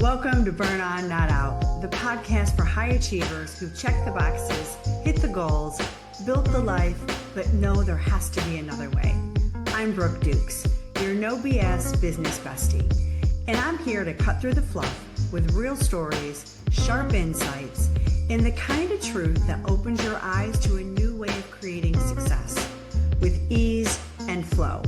Welcome to Burn On, Not Out, the podcast for high achievers who check the boxes, hit the goals, built the life, but know there has to be another way. I'm Brooke Dukes, your no BS business bestie, and I'm here to cut through the fluff with real stories, sharp insights, and the kind of truth that opens your eyes to a new way of creating success with ease and flow.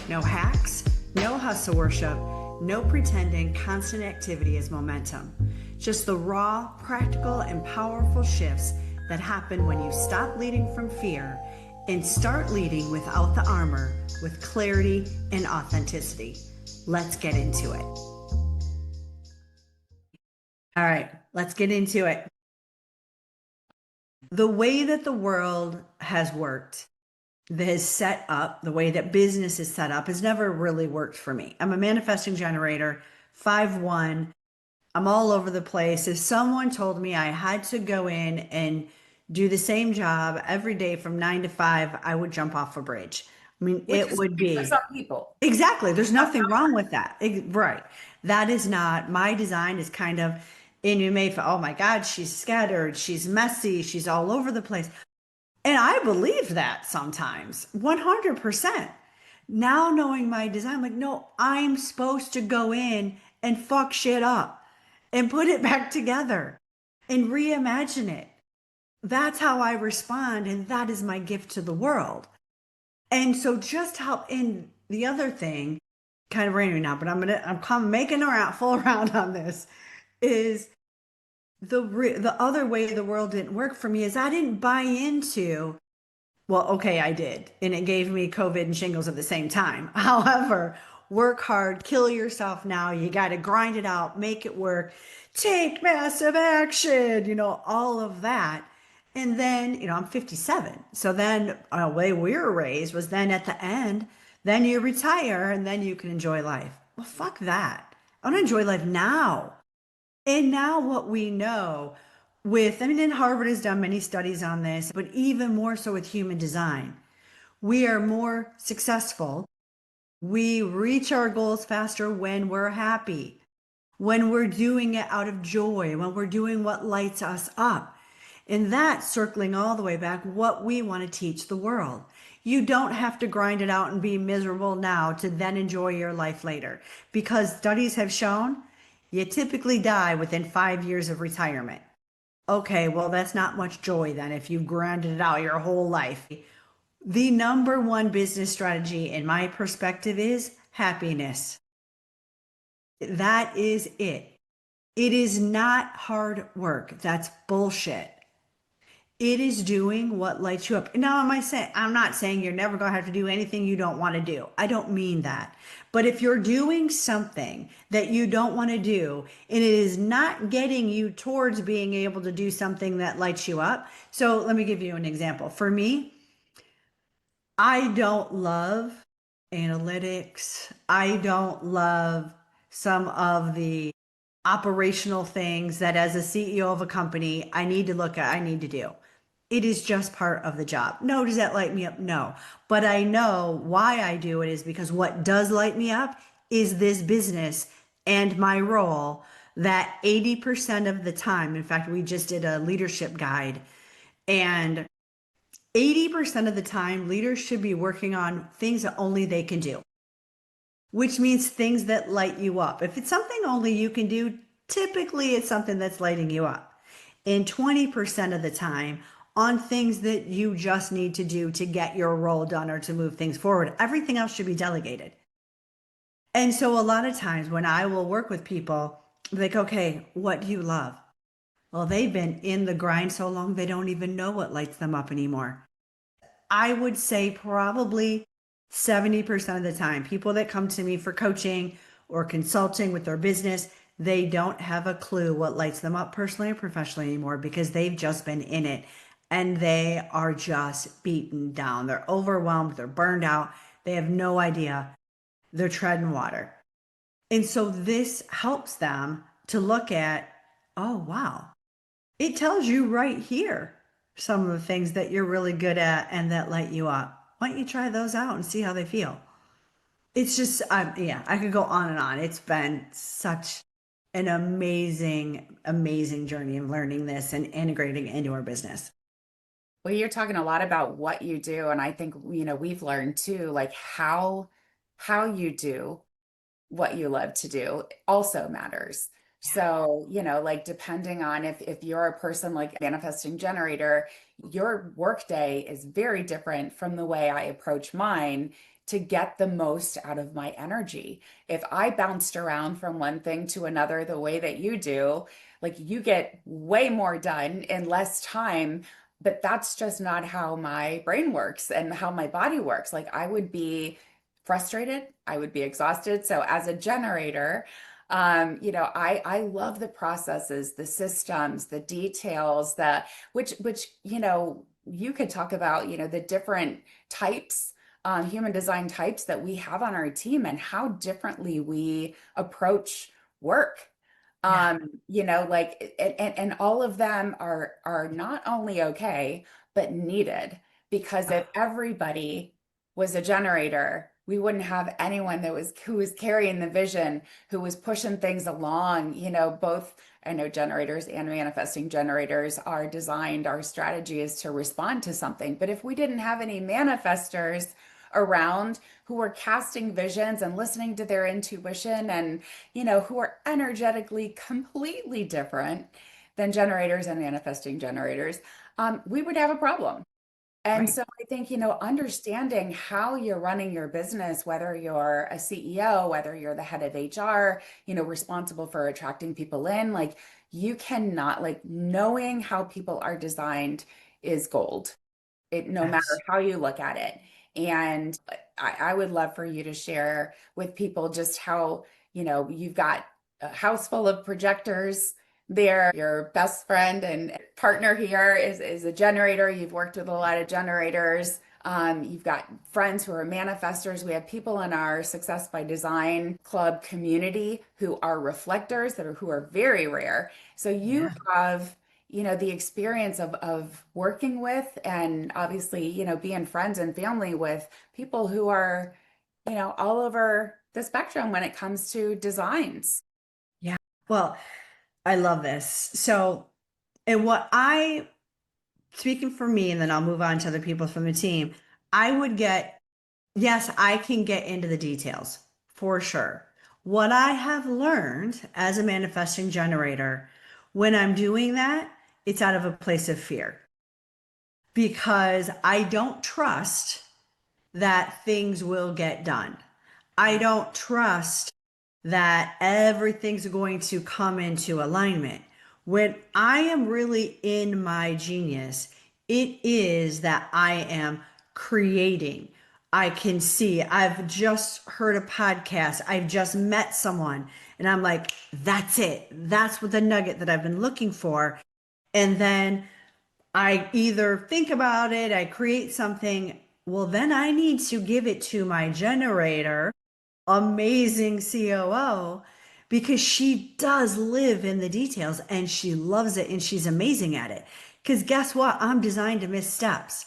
No hacks, no hustle worship, no pretending constant activity is momentum. Just the raw, practical, and powerful shifts that happen when you stop leading from fear and start leading without the armor, with clarity and authenticity. Let's get into it. All right, let's get into it. The way that the world has worked, that is set up, the way that business is set up has never really worked for me. I'm a manifesting generator, 5/1. I'm all over the place. If someone told me I had to go in and do the same job every day from 9 to 5, I would jump off a bridge. I mean, Which it is would great be for some people. exactly. There's nothing wrong with that. Right. That is not my design. Is kind of, and you may, oh my God, she's scattered, she's messy, she's all over the place. And I believe that sometimes, 100%. Now knowing my design, I'm like, no, I'm supposed to go in and fuck shit up and put it back together and reimagine it. That's how I respond. And that is my gift to the world. And so just how, and the other thing, kind of random now, but I'm making a full round on this, is the other way the world didn't work for me is I didn't buy into, well, okay, I did. And it gave me COVID and shingles at the same time. However, work hard, kill yourself now. You got to grind it out, make it work, take massive action, all of that. And then, I'm 57. So then the way we were raised was then at the end, then you retire and then you can enjoy life. Well, fuck that. I want to enjoy life now. And now what we know and Harvard has done many studies on this, but even more so with human design, we are more successful. We reach our goals faster when we're happy, when we're doing it out of joy, when we're doing what lights us up. And that's circling all the way back what we want to teach the world. You don't have to grind it out and be miserable now to then enjoy your life later, because studies have shown you typically die within 5 years of retirement. Okay, well, that's not much joy then if you've grinded it out your whole life. The number one business strategy, in my perspective, is happiness. That is it. It is not hard work. That's bullshit. It is doing what lights you up. Now, I'm not saying you're never going to have to do anything you don't want to do. I don't mean that. But if you're doing something that you don't want to do, and it is not getting you towards being able to do something that lights you up. So let me give you an example. For me, I don't love analytics. I don't love some of the operational things that as a CEO of a company, I need to look at, I need to do. It is just part of the job. No, does that light me up? No. But I know why I do it is because what does light me up is this business and my role that 80% of the time, in fact, we just did a leadership guide, and 80% of the time, leaders should be working on things that only they can do, which means things that light you up. If it's something only you can do, typically it's something that's lighting you up. And 20% of the time, on things that you just need to do to get your role done or to move things forward. Everything else should be delegated. And so a lot of times when I will work with people, like, okay, what do you love? Well, they've been in the grind so long, they don't even know what lights them up anymore. I would say probably 70% of the time, people that come to me for coaching or consulting with their business, they don't have a clue what lights them up personally or professionally anymore because they've just been in it. And they are just beaten down. They're overwhelmed. They're burned out. They have no idea. They're treading water. And so this helps them to look at, oh, wow. It tells you right here some of the things that you're really good at and that light you up. Why don't you try those out and see how they feel? It's just, I could go on and on. It's been such an amazing, amazing journey of learning this and integrating it into our business. Well, you're talking a lot about what you do, and I think, we've learned too, like how you do what you love to do also matters. So, like depending on if you're a person like manifesting generator, your workday is very different from the way I approach mine to get the most out of my energy. If I bounced around from one thing to another the way that you do, like you get way more done in less time, but that's just not how my brain works and how my body works. Like I would be frustrated, I would be exhausted. So as a generator, I love the processes, the systems, the details, which you could talk about, the different types, human design types that we have on our team and how differently we approach work. Yeah. Like and all of them are not only okay, but needed. Because if everybody was a generator, we wouldn't have anyone who was carrying the vision, who was pushing things along. Both I know generators and manifesting generators are designed, our strategy is to respond to something. But if we didn't have any manifestors around who are casting visions and listening to their intuition and who are energetically completely different than generators and manifesting generators, we would have a problem. And Right. so I think, understanding how you're running your business, whether you're a CEO, whether you're the head of HR, responsible for attracting people in, like you cannot, like knowing how people are designed is gold. No matter Yes. how you look at it. And I would love for you to share with people just how, you've got a house full of projectors there. Your best friend and partner here is a generator. You've worked with a lot of generators. You've got friends who are manifestors. We have people in our Success by Design Club community who are reflectors who are very rare. So you Yeah. have the experience of working with and obviously, being friends and family with people who are, all over the spectrum when it comes to designs. Yeah. Well, I love this. So, and what I, speaking for me, and then I'll move on to other people from the team, I would get, yes, I can get into the details for sure. What I have learned as a manifesting generator, when I'm doing that, it's out of a place of fear because I don't trust that things will get done. I Yeah. don't trust that everything's going to come into alignment. When I am really in my genius, it is that I am creating. I can see, I've just heard a podcast, I've just met someone, and I'm like, that's it. That's what the nugget that I've been looking for. And then I either think about it, I create something. Well, then I need to give it to my generator, amazing COO, because she does live in the details and she loves it and she's amazing at it. Because guess what? I'm designed to miss steps.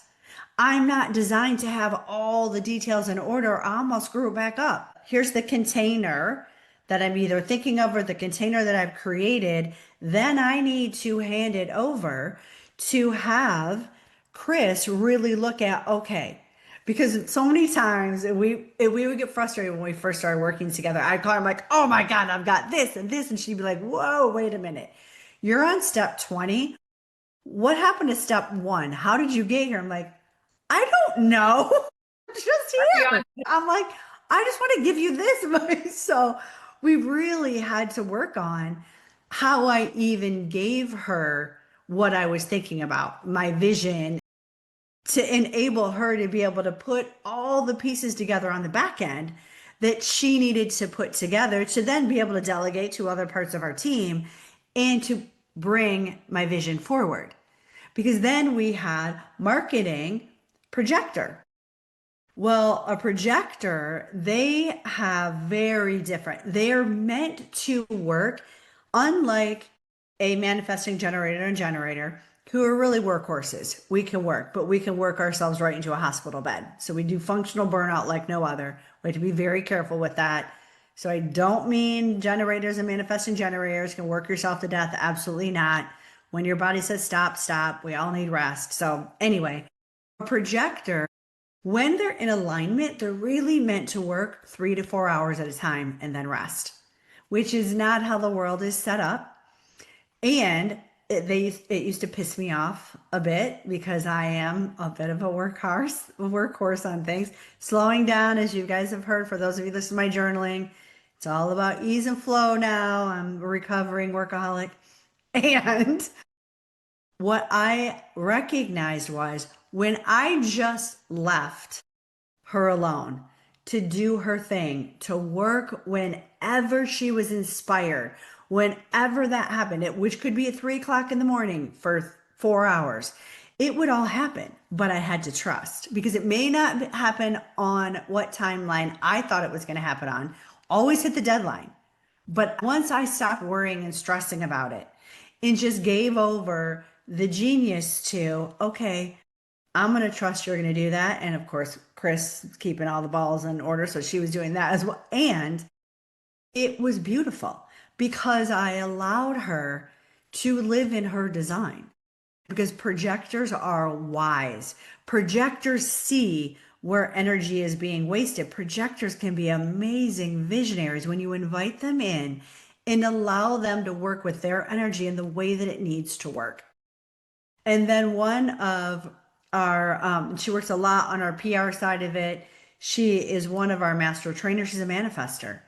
I'm not designed to have all the details in order. I almost screw it back up. Here's the container that I'm either thinking of or the container that I've created. Then I need to hand it over to have Chris really look at, okay, because so many times we would get frustrated when we first started working together. I'd call her, I'm like, oh my God, I've got this and this. And she'd be like, whoa, wait a minute. You're on step 20. What happened to step one? How did you get here? I'm like, I don't know. Just here. I'm like, I just want to give you this. So we really had to work on how I even gave her what I was thinking about, my vision, to enable her to be able to put all the pieces together on the back end that she needed to put together to then be able to delegate to other parts of our team and to bring my vision forward. Because then we had marketing projector. Well, a projector, they have very different, they're meant to work unlike a manifesting generator and generator who are really workhorses. We can work, but we can work ourselves right into a hospital bed. So we do functional burnout like no other. We have to be very careful with that. So I don't mean generators and manifesting generators can work yourself to death. Absolutely not. When your body says stop, stop. We all need rest. So anyway, a projector, when they're in alignment, they're really meant to work 3 to 4 hours at a time and then rest, which is not how the world is set up. And it used to piss me off a bit because I am a bit of a workhorse on things. Slowing down, as you guys have heard, for those of you listening to my journaling, it's all about ease and flow now. I'm a recovering workaholic. And what I recognized was when I just left her alone to do her thing, to work whenever she was inspired, whenever that happened, which could be at 3 o'clock in the morning for 4 hours. It would all happen, but I had to trust because it may not happen on what timeline I thought it was going to happen on. Always hit the deadline. But once I stopped worrying and stressing about it and just gave over the genius to, okay, I'm going to trust you're going to do that. And of course, Chris is keeping all the balls in order. So she was doing that as well. And it was beautiful because I allowed her to live in her design because projectors are wise. Projectors see where energy is being wasted. Projectors can be amazing visionaries when you invite them in and allow them to work with their energy in the way that it needs to work. And then one of she works a lot on our PR side of it. She is one of our master trainers. She's a manifester.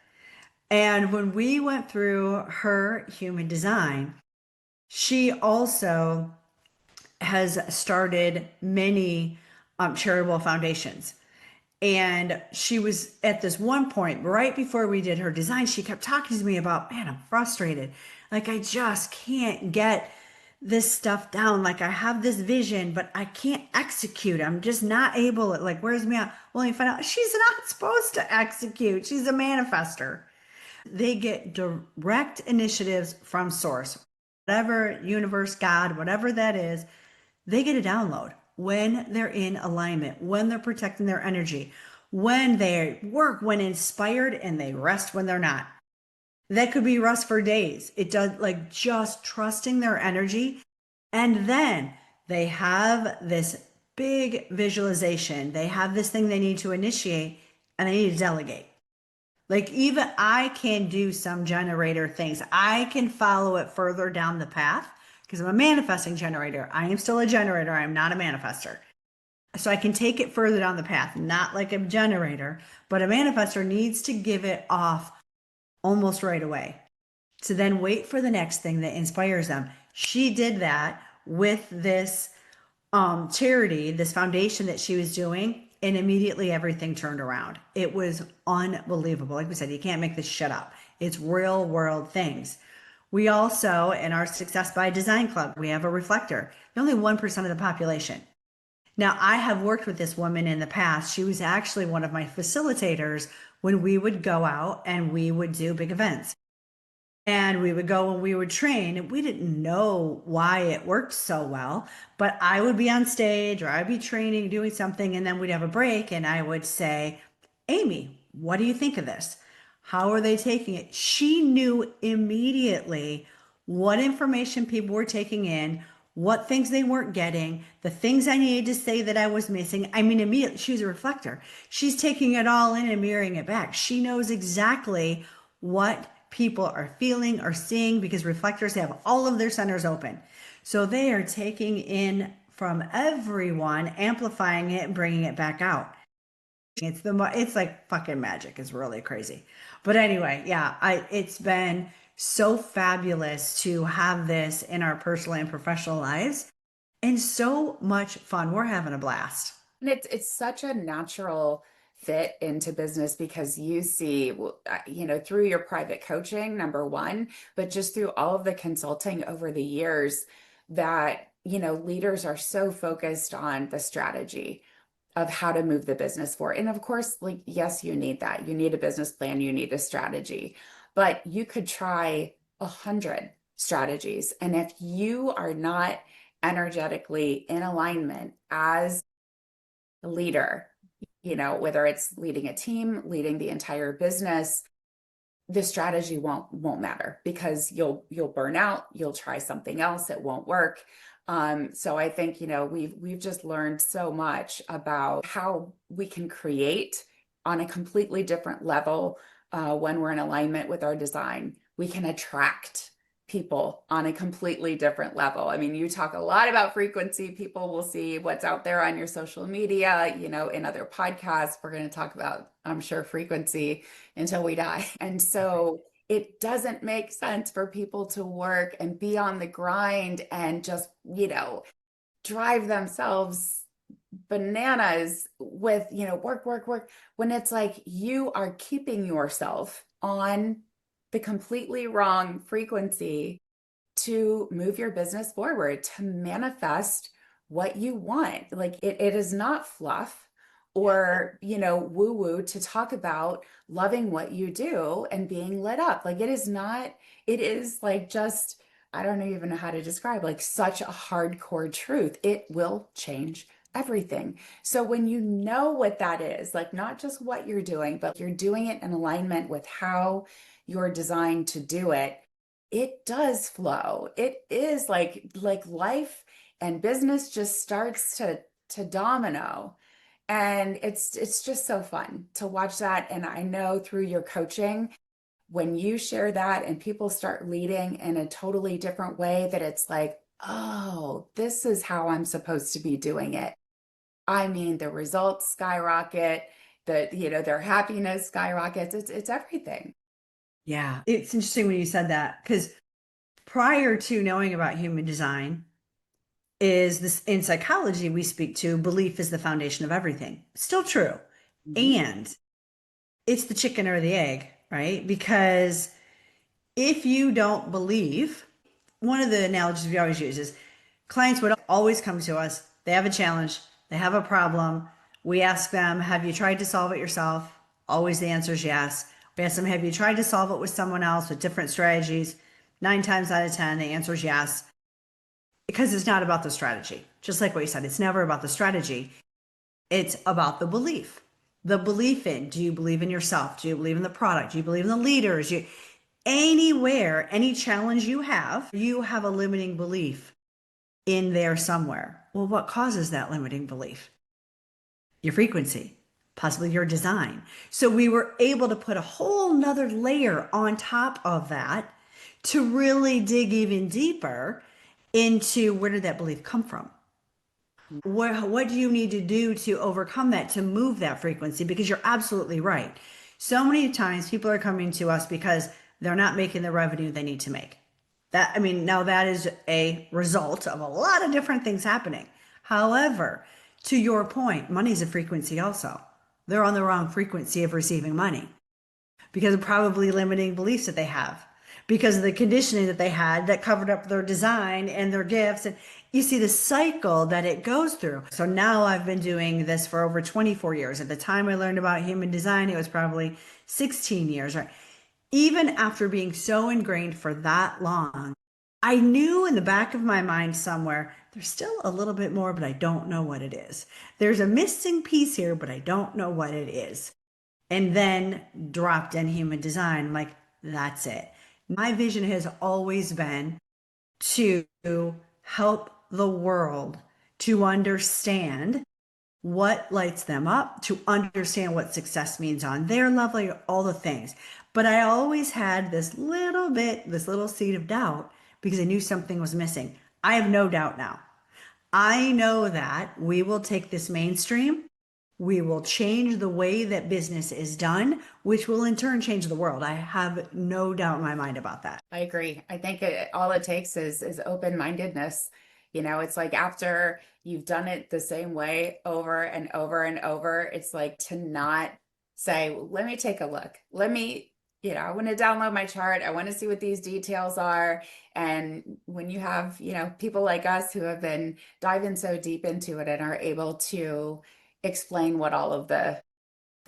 And when we went through her human design, she also has started many charitable foundations. And she was at this one point, right before we did her design, she kept talking to me about, man, I'm frustrated. Like, I just can't get this stuff down. Like, I have this vision, but I can't execute. I'm just not able. It like wears me out. Well, you find out she's not supposed to execute. She's a manifester. They get direct initiatives from source, whatever universe, God, whatever that is, they get a download when they're in alignment, when they're protecting their energy, when they work when inspired and they rest when they're not. That could be rest for days. It does like just trusting their energy. And then they have this big visualization. They have this thing they need to initiate and they need to delegate. Like even I can do some generator things. I can follow it further down the path because I'm a manifesting generator. I am still a generator. I'm not a manifester. So I can take it further down the path, not like a generator, but a manifester needs to give it off almost right away to then wait for the next thing that inspires them. She did that with this charity, this foundation that she was doing, and immediately everything turned around. It was unbelievable. Like we said, you can't make this shit up. It's real world things. We also, in our Success by Design Club, we have a reflector. Only 1% of the population. Now, I have worked with this woman in the past. She was actually one of my facilitators when we would go out and we would do big events. And we would go and we would train, and we didn't know why it worked so well. But I would be on stage or I'd be training, doing something, and then we'd have a break, and I would say, Amy, what do you think of this? How are they taking it? She knew immediately what information people were taking in, what things they weren't getting, the things I needed to say that I was missing. I mean, immediately, she's a reflector. She's taking it all in and mirroring it back. She knows exactly what people are feeling or seeing because reflectors have all of their centers open. So they are taking in from everyone, amplifying it and bringing it back out. It's like fucking magic. It's really crazy. But anyway, yeah, it's been so fabulous to have this in our personal and professional lives and so much fun. We're having a blast. And it's such a natural fit into business because you see, through your private coaching, number one, but just through all of the consulting over the years that, leaders are so focused on the strategy of how to move the business forward. And of course, like, yes, you need that. You need a business plan, you need a strategy, but you could try 100 strategies. And if you are not energetically in alignment as leader, whether it's leading a team, leading the entire business, the strategy won't matter because you'll burn out, you'll try something else, it won't work. So I think, we've just learned so much about how we can create on a completely different level when we're in alignment with our design. We can attract people on a completely different level. I mean, you talk a lot about frequency. People will see what's out there on your social media, in other podcasts. We're going to talk about, I'm sure, frequency until we die. And so it doesn't make sense for people to work and be on the grind and just, drive themselves bananas with, work, work, work, when it's like you are keeping yourself on the completely wrong frequency to move your business forward, to manifest what you want. Like it is not fluff or, woo woo to talk about loving what you do and being lit up. Like it is not, it is like just, I don't even know how to describe, like such a hardcore truth. It will change everything. So when you know what that is, like not just what you're doing, but you're doing it in alignment with how you're designed to do it, it does flow. It is like life and business just starts to domino. And it's just so fun to watch that. And I know through your coaching, when you share that and people start leading in a totally different way, that it's like, oh, this is how I'm supposed to be doing it. I mean, the results skyrocket, their happiness skyrockets. It's everything. Yeah. It's interesting when you said that because prior to knowing about human design, is this in psychology we speak to belief is the foundation of everything. Still true. Mhm. And it's the chicken or the egg, right? Because if you don't believe, one of the analogies we always use is clients would always come to us. They have a challenge, they have a problem. We ask them, have you tried to solve it yourself? Always the answer is yes. We ask them, have you tried to solve it with someone else with different strategies? 9 times out of 10, the answer is yes. Because it's not about the strategy. Just like what you said, it's never about the strategy. It's about the belief. The belief in, do you believe in yourself? Do you believe in the product? Do you believe in the leaders? Anywhere, any challenge you have a limiting belief in there somewhere. Well, what causes that limiting belief? Your frequency, possibly your design. So we were able to put a whole nother layer on top of that to really dig even deeper into where did that belief come from? What do you need to do to overcome that, to move that frequency? Because you're absolutely right. So many times people are coming to us because they're not making the revenue they need to make. That, I mean, now that is a result of a lot of different things happening. However, to your point, money's a frequency also. They're on the wrong frequency of receiving money because of probably limiting beliefs that they have, because of the conditioning that they had that covered up their design and their gifts. And you see the cycle that it goes through. So now I've been doing this for over 24 years. At the time I learned about human design, it was probably 16 years, right? Even after being so ingrained for that long, I knew in the back of my mind somewhere, there's still a little bit more, but I don't know what it is. There's a missing piece here, but I don't know what it is. And then dropped in human design. I'm like, that's it. My vision has always been to help the world to understand what lights them up, to understand what success means on their level, all the things. But I always had this little bit, this little seed of doubt because I knew something was missing. I have no doubt now. I know that we will take this mainstream. We will change the way that business is done, which will in turn change the world. I have no doubt in my mind about that. I agree. I think all it takes is open-mindedness. It's like after you've done it the same way over and over and over, it's like to not say, "Well, let me take a look. Let me, I want to download my chart. I want to see what these details are." And when you have, people like us who have been diving so deep into it and are able to explain what all of the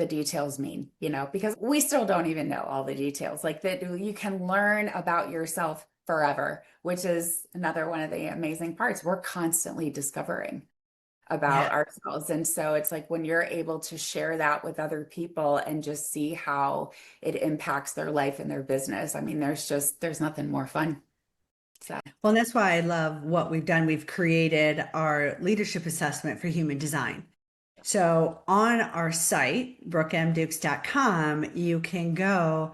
details mean, because we still don't even know all the details. Like that you can learn about yourself forever, which is another one of the amazing parts. We're constantly discovering. about Yeah. ourselves. And so it's like when you're able to share that with other people and just see how it impacts their life and their business. I mean, there's nothing more fun. So, Well, that's why I love what we've done. We've created our leadership assessment for human design. So on our site, brookemdukes.com, you can go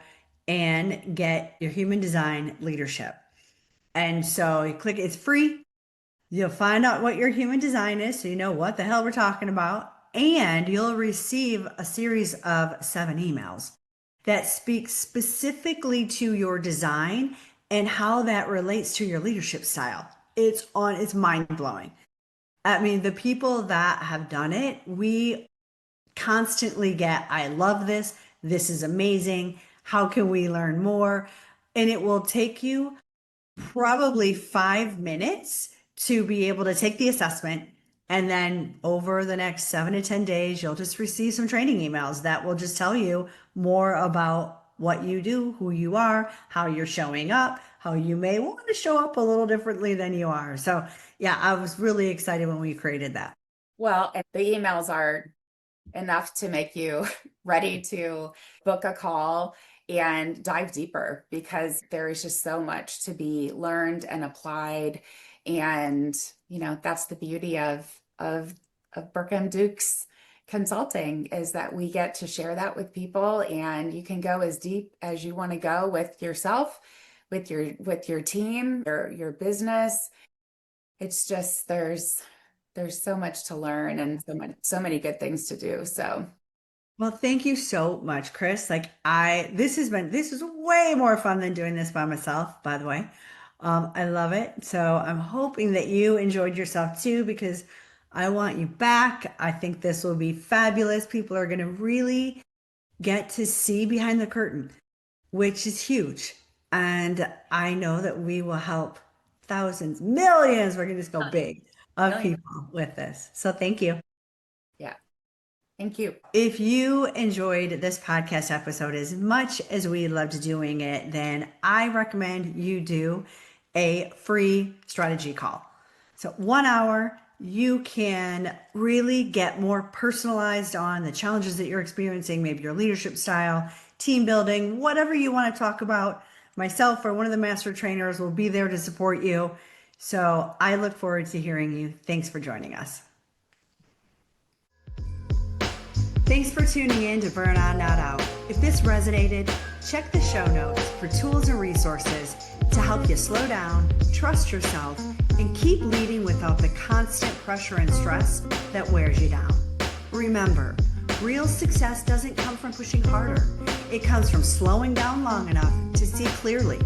and get your human design leadership. And so you click, it's free. You'll find out what your human design is, so you know what the hell we're talking about. And you'll receive a series of 7 emails that speak specifically to your design and how that relates to your leadership style. It's mind blowing. I mean, the people that have done it, we constantly get, I love this. This is amazing. How can we learn more? And it will take you probably 5 minutes to be able to take the assessment. And then over the next 7 to 10 days, you'll just receive some training emails that will just tell you more about what you do, who you are, how you're showing up, how you may want to show up a little differently than you are. So, yeah, I was really excited when we created that. well, and the emails are enough to make you ready to book a call and dive deeper because there is just so much to be learned and applied. And, that's the beauty of Brooke M. Duke's consulting is that we get to share that with people and you can go as deep as you want to go with yourself, with your team, your business. It's just there's so much to learn and so many good things to do. So Well, thank you so much, Chris. This is way more fun than doing this by myself, by the way. I love it. So I'm hoping that you enjoyed yourself too, because I want you back. I think this will be fabulous. People are going to really get to see behind the curtain, which is huge. And I know that we will help thousands, millions, we're going to just go big, of million. people with this. So thank you. Yeah. Thank you. If you enjoyed this podcast episode as much as we loved doing it, then I recommend you do a free strategy call. So 1 hour, you can really get more personalized on the challenges that you're experiencing, maybe your leadership style, team building, whatever you want to talk about. Myself or one of the master trainers will be there to support you. So I look forward to hearing you. Thanks for joining us. Thanks for tuning in to Burn On Not Out. If this resonated, check the show notes for tools and resources to help you slow down, trust yourself, and keep leading without the constant pressure and stress that wears you down. Remember, real success doesn't come from pushing harder. It comes from slowing down long enough to see clearly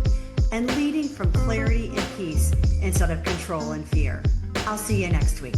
and leading from clarity and peace instead of control and fear. I'll see you next week.